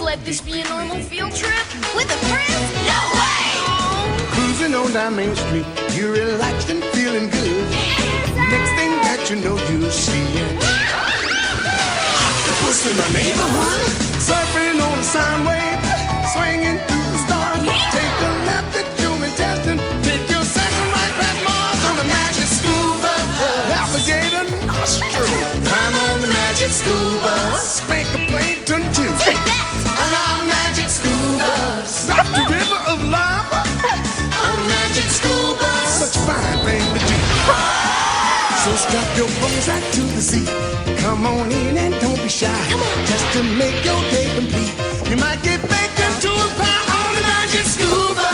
let this be a normal field trip? With a friend? No way! Cruising on down Main Street, you're relaxed and feeling good. Next thing that you know, you'll see it. Octopus in the neighborhood, surfing on a sound wave, swinging through the stars. Take a left at human testing, take your second right past Mars on the magic scuba. Alligator nostril, climb on the magic scuba. Spank a plankton too. On our magic scuba, stop the river of lava. On magic scuba, such a fine thing to do. So strap your bones right to the sea. Come on in and don't be shy. Just to make your day complete. You might get baked into a pie on the magic scuba.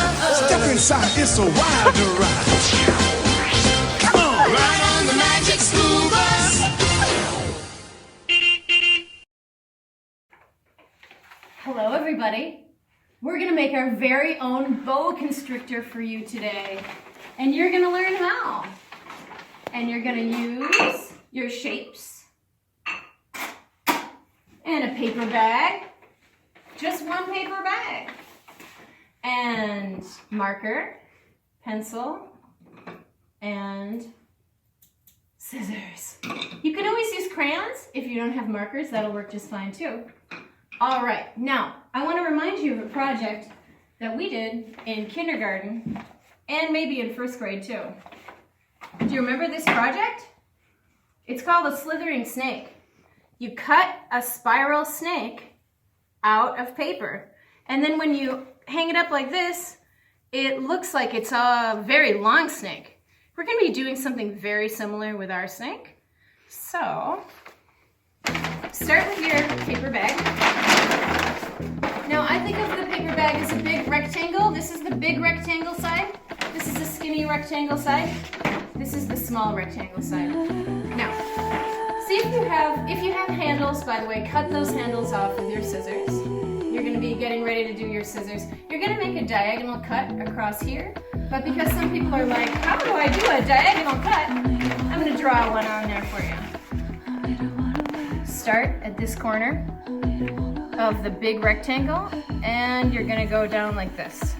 Step inside, it's a wild ride. Come on, ride on the magic scuba. Hello everybody. We're gonna make our very own boa constrictor for you today. And you're gonna learn how. And you're gonna use your shapes and a paper bag, just one paper bag, and marker, pencil, and scissors. You can always use crayons. If you don't have markers, that'll work just fine too. All right, now I want to remind you of a project that we did in kindergarten and maybe in first grade too. Do you remember this project? It's called a slithering snake. You cut a spiral snake out of paper, and then when you hang it up like this, it looks like it's a very long snake. We're going to be doing something very similar with our snake. So, start with your paper bag. Now, I think of the paper bag as a big rectangle. This is the big rectangle side. This is the skinny rectangle side. This is the small rectangle side. Now, see if you have handles, by the way, cut those handles off with your scissors. You're going to be getting ready to do your scissors. You're going to make a diagonal cut across here, but because some people are like, how do I do a diagonal cut? I'm going to draw one on there for you. Start at this corner of the big rectangle, and you're going to go down like this.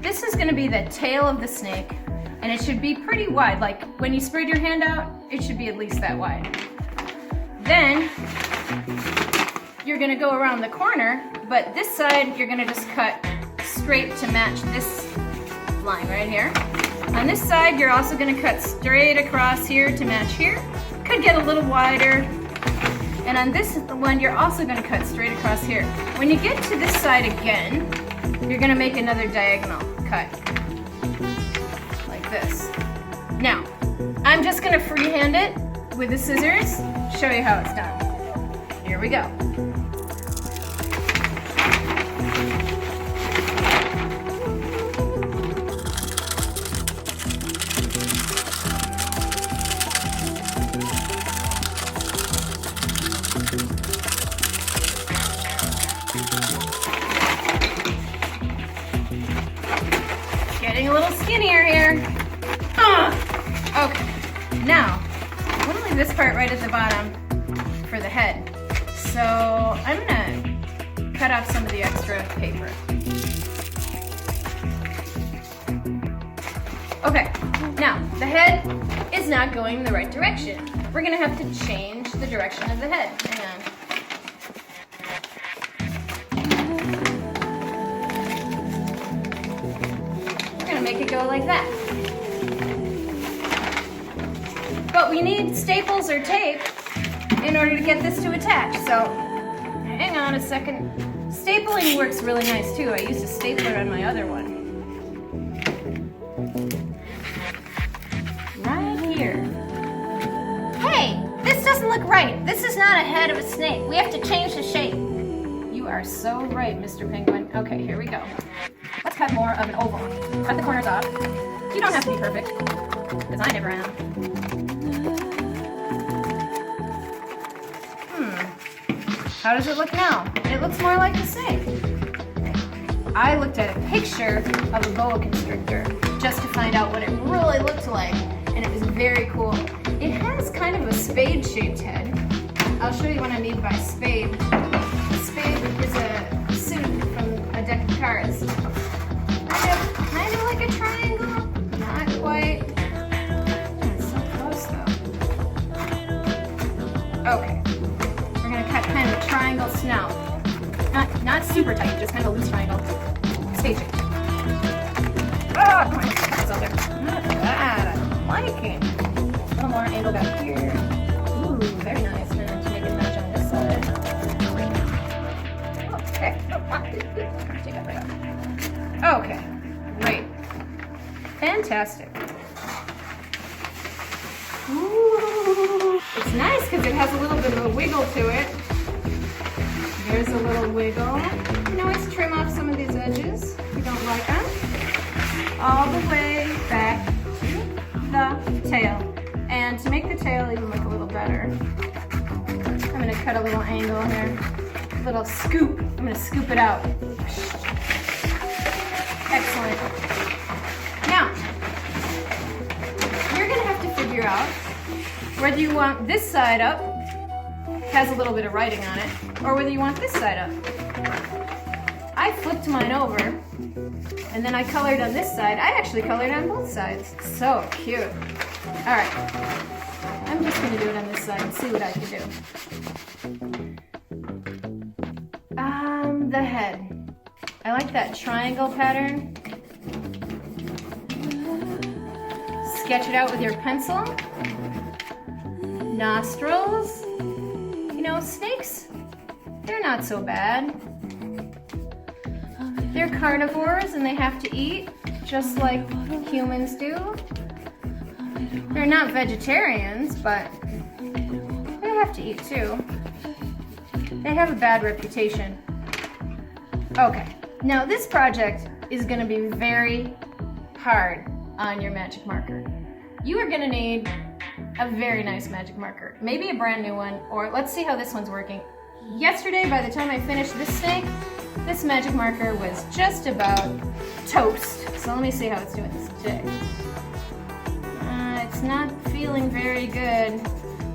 This is going to be the tail of the snake, and it should be pretty wide. Like when you spread your hand out, it should be at least that wide. Then you're going to go around the corner, but this side you're going to just cut straight to match this line right here. On this side you're also going to cut straight across here to match here. Could get a little wider. And on this one you're also going to cut straight across here. When you get to this side again, you're going to make another diagonal cut. This. Now, I'm just going to freehand it with the scissors, show you how it's done. Here we go. Getting a little skinnier here. Okay, now, I want to leave this part right at the bottom for the head. So I'm going to cut off some of the extra paper. Okay, now the head is not going in the right direction. We're going to have to change the direction of the head. Hang on. We're going to make it go like that. But we need staples or tape in order to get this to attach. So hang on a second. Stapling works really nice too. I used a stapler on my other one. Right here. Hey, this doesn't look right. This is not a head of a snake. We have to change the shape. You are so right, Mr. Penguin. Okay, here we go. Let's cut more of an oval. Cut the corners off. You don't have to be perfect, because I never am. How does it look now? It looks more like a snake. I looked at a picture of a boa constrictor just to find out what it really looked like, and it was very cool. It has kind of a spade-shaped head. I'll show you what I mean by spade. A spade is a cards. Kind of like a triangle. Not quite. It's so close though. Okay. We're gonna cut kind of a triangle snout. Not super tight, just kind of loose triangle. Staging. Oh, come on, it's out there. Not bad. I'm liking. A little more angle back here. Ooh, very nice. And then to make it match on this side. Okay. Take that right out. Okay. Great. Fantastic. Ooh. It's nice because it has a little bit of a wiggle to it. There's a little wiggle. You can always trim off some of these edges if you don't like them. All the way back to the tail. And to make the tail even look a little better, I'm going to cut a little angle here. A little scoop. I'm going to scoop it out. Excellent. Now, you're going to have to figure out whether you want this side up, has a little bit of writing on it, or whether you want this side up. I flipped mine over, and then I colored on this side. I actually colored on both sides. So cute. All right, I'm just gonna do it on this side and see what I can do. The head. I like that triangle pattern. Sketch it out with your pencil. Nostrils. You know, snakes, they're not so bad. They're carnivores and they have to eat just like humans do. They're not vegetarians, but they have to eat too. They have a bad reputation. Okay, now this project is going to be very hard on your magic marker. You are going to need a very nice magic marker, maybe a brand new one, or let's see how this one's working. Yesterday, by the time I finished this snake, this magic marker was just about toast. So let me see how it's doing this today. It's not feeling very good.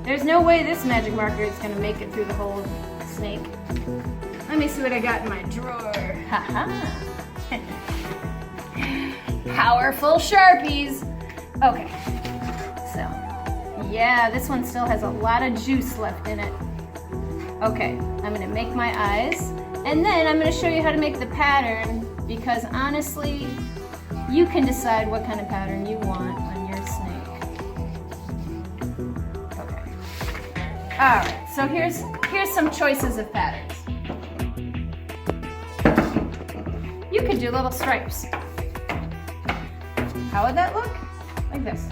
There's no way this magic marker is going to make it through the whole snake. Let me see what I got in my drawer. Haha. Powerful Sharpies. Okay. So, yeah, this one still has a lot of juice left in it. Okay, I'm gonna make my eyes, and then I'm gonna show you how to make the pattern, because honestly, you can decide what kind of pattern you want on your snake. Okay. Alright, so here's some choices of patterns. You could do little stripes. How would that look? Like this.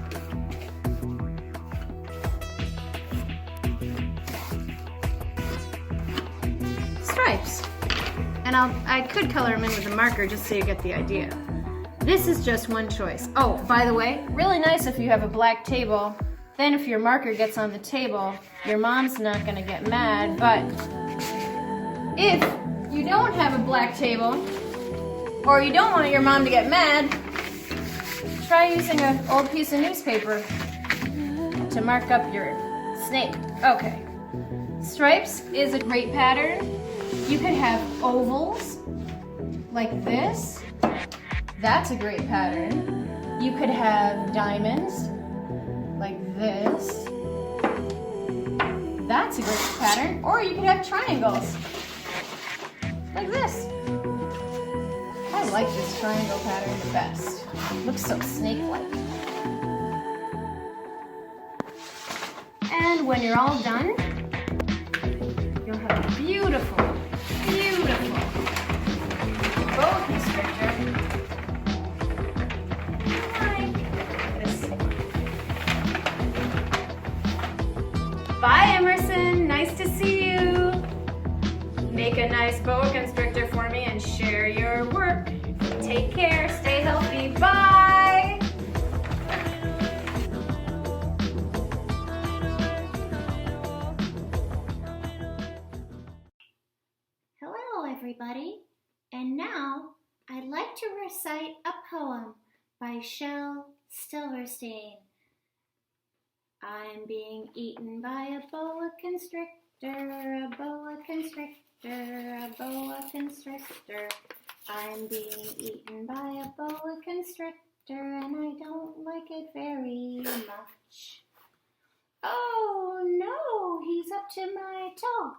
Stripes. And I could color them in with a marker just so you get the idea. This is just one choice. Oh, by the way, really nice if you have a black table. Then if your marker gets on the table, your mom's not gonna get mad. But if you don't have a black table, or you don't want your mom to get mad, try using an old piece of newspaper to mark up your snake. Okay. Stripes is a great pattern. You could have ovals like this. That's a great pattern. You could have diamonds like this. That's a great pattern. Or you could have triangles like this. I like this triangle pattern the best. It looks so snake-like. And when you're all done, you'll have a beautiful, beautiful boa constrictor. Like this. Bye, Emerson. Nice to see you. Make a nice boa constrictor for me and share your work. Take care. Stay healthy. Bye. Hello, everybody. And now I'd like to recite a poem by Shel Silverstein. I'm being eaten by a boa constrictor, a boa constrictor, a boa constrictor. I'm being eaten by a boa constrictor and I don't like it very much. Oh no, he's up to my toe.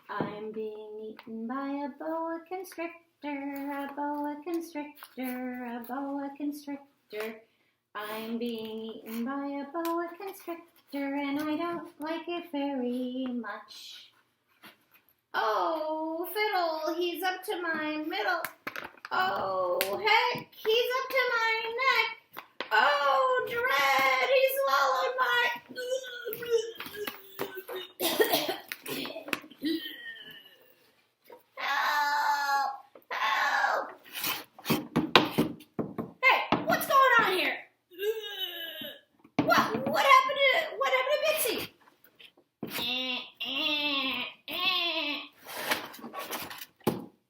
I'm being eaten by a boa constrictor, a boa constrictor, a boa constrictor. I'm being eaten by a boa constrictor and I don't like it very much. Oh, fiddle, he's up to my middle. Oh, heck, he's up to my neck. Oh, dread, he swallowed my... Help! Help! Hey, what's going on here? What happened to Bitsy?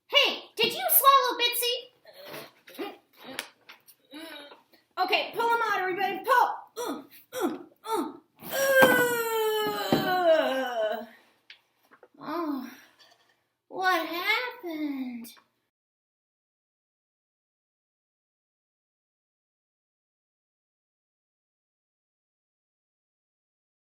Hey, did you swallow Bitsy? Okay, pull him out, everybody. Pull. Oh, what happened?